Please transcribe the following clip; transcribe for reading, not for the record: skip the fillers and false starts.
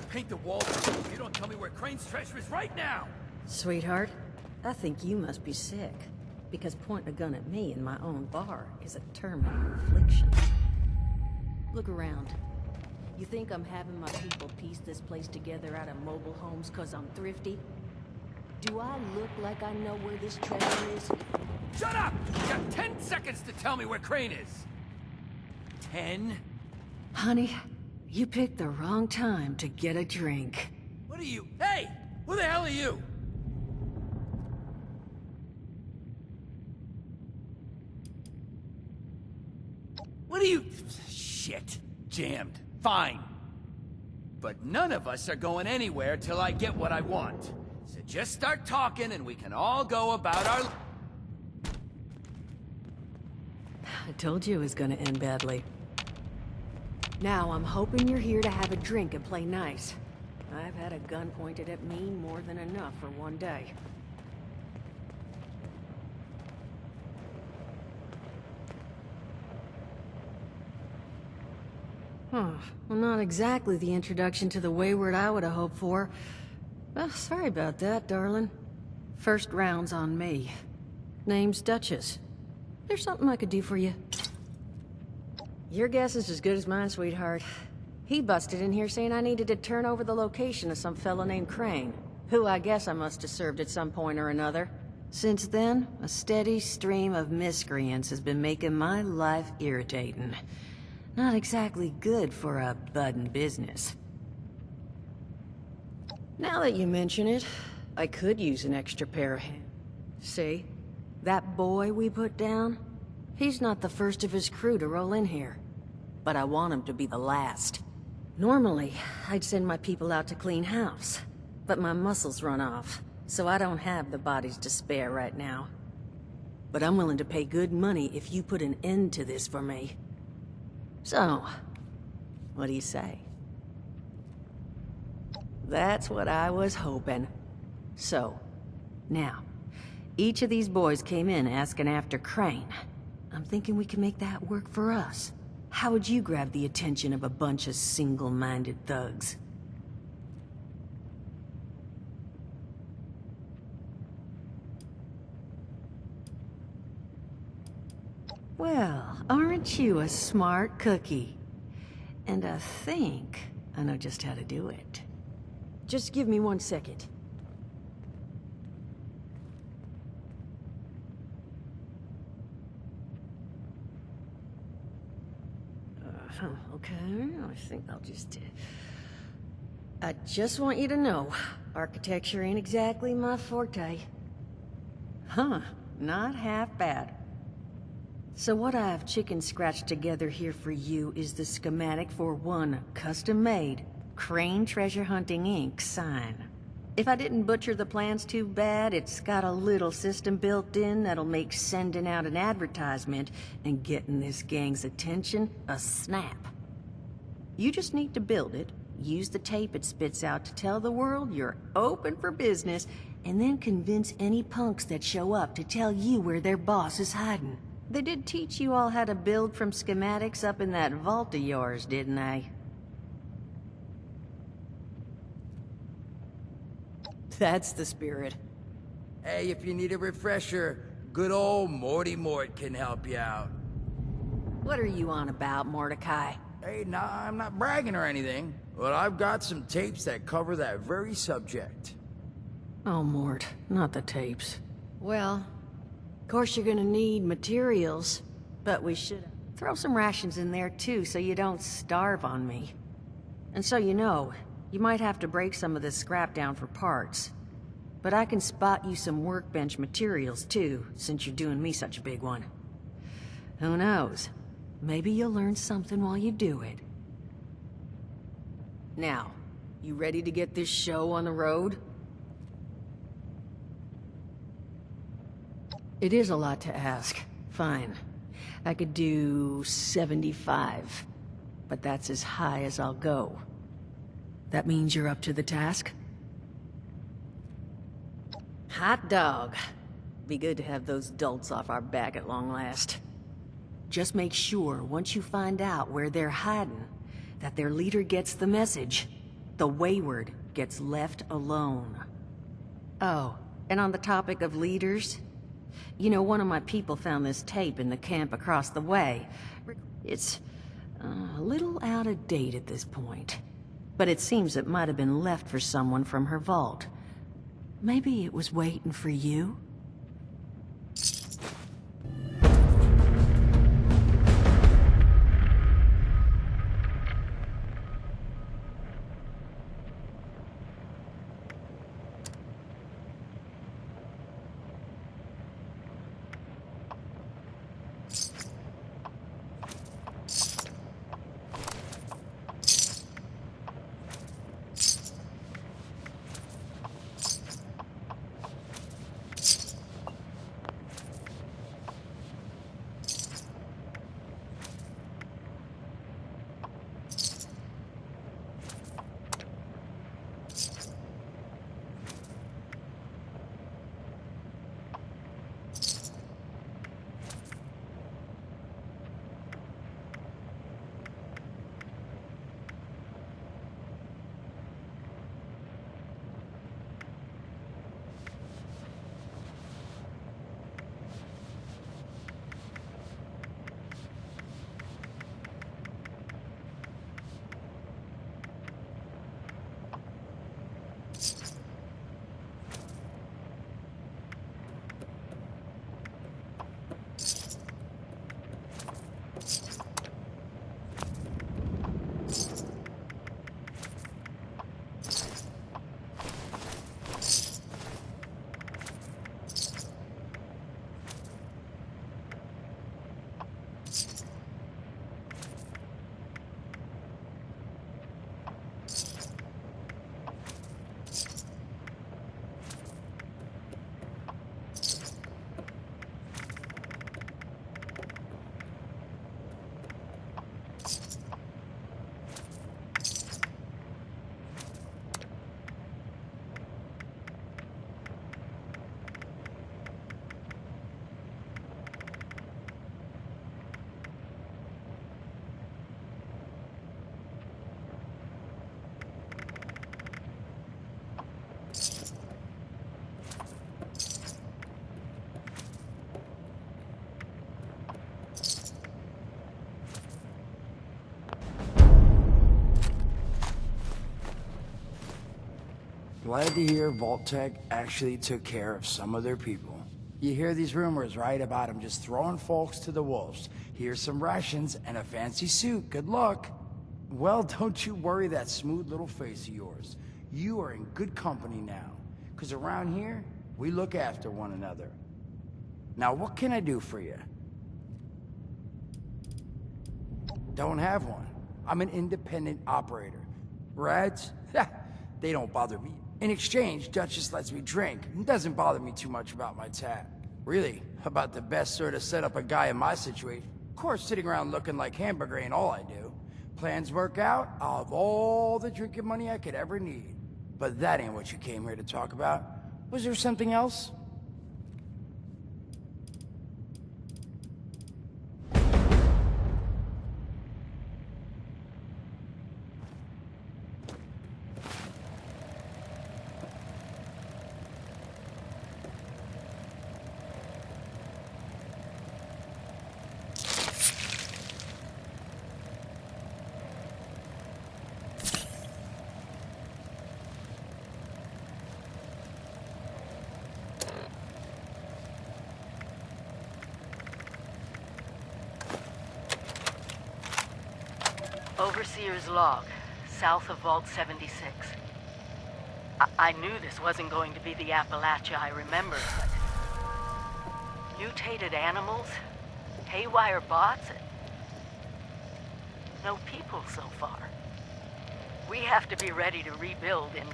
paint the walls if you don't tell me where Crane's treasure is right now! Sweetheart, I think you must be sick. Because pointing a gun at me in my own bar is a terminal affliction. Look around. You think I'm having my people piece this place together out of mobile homes cause I'm thrifty? Do I look like I know where this treasure is? Shut up! You got 10 seconds to tell me where Crane is! 10? Honey, you picked the wrong time to get a drink. What are you? Hey! Who the hell are you? What are you... Shit. Jammed. Fine. But none of us are going anywhere till I get what I want. So just start talking and we can all go about our... I told you it was gonna end badly. Now, I'm hoping you're here to have a drink and play nice. I've had a gun pointed at me more than enough for one day. Huh. Well, not exactly the introduction to the Wayward I would have hoped for. Well, sorry about that, darling. First round's on me. Name's Duchess. There's something I could do for you. Your guess is as good as mine, sweetheart. He busted in here saying I needed to turn over the location of some fella named Crane, who I guess I must have served at some point or another. Since then, a steady stream of miscreants has been making my life irritating. Not exactly good for a budding business. Now that you mention it, I could use an extra pair of hands. See? That boy we put down? He's not the first of his crew to roll in here. But I want him to be the last. Normally, I'd send my people out to clean house. But my muscles run off, so I don't have the bodies to spare right now. But I'm willing to pay good money if you put an end to this for me. So, what do you say? That's what I was hoping. So, now, each of these boys came in asking after Crane. I'm thinking we can make that work for us. How would you grab the attention of a bunch of single-minded thugs? Well, aren't you a smart cookie? And I think I know just how to do it. Just give me 1 second. Okay, I think I'll just... I just want you to know, architecture ain't exactly my forte. Huh, not half bad. So what I've chicken scratched together here for you is the schematic for one custom-made Crane Treasure Hunting Inc. sign. If I didn't butcher the plans too bad, it's got a little system built in that'll make sending out an advertisement and getting this gang's attention a snap. You just need to build it, use the tape it spits out to tell the world you're open for business, and then convince any punks that show up to tell you where their boss is hiding. They did teach you all how to build from schematics up in that vault of yours, didn't they? That's the spirit. Hey, if you need a refresher, good old Morty Mort can help you out. What are you on about, Mordecai? Hey, nah, I'm not bragging or anything, but I've got some tapes that cover that very subject. Oh, Mort, not the tapes. Well, of course you're gonna need materials, but we should throw some rations in there too so you don't starve on me. And so you know, you might have to break some of this scrap down for parts. But I can spot you some workbench materials too, since you're doing me such a big one. Who knows? Maybe you'll learn something while you do it. Now, you ready to get this show on the road? It is a lot to ask. Fine. I could do 75. But that's as high as I'll go. That means you're up to the task? Hot dog. Be good to have those dolts off our back at long last. Just make sure, once you find out where they're hiding, that their leader gets the message. the wayward gets left alone. Oh, and on the topic of leaders, you know, one of my people found this tape in the camp across the way. It's a little out of date at this point, but it seems it might have been left for someone from her vault. Maybe it was waiting for you? Glad to hear Vault-Tec actually took care of some of their people. You hear these rumors, right, about them just throwing folks to the wolves. Here's some rations and a fancy suit. Good luck. Well, don't you worry that smooth little face of yours. You are in good company now. 'Cause around here, we look after one another. Now, what can I do for you? Don't have one. I'm an independent operator. Rats? They don't bother me. In exchange, Duchess lets me drink. It doesn't bother me too much about my tab. Really, about the best sort of setup a guy in my situation. Of course, sitting around looking like hamburger ain't all I do. Plans work out, I'll have all the drinking money I could ever need. But that ain't what you came here to talk about. Was there something else? Overseer's log, south of Vault 76. I knew this wasn't going to be the Appalachia I remembered, but... mutated animals, haywire bots, and... no people so far. We have to be ready to rebuild in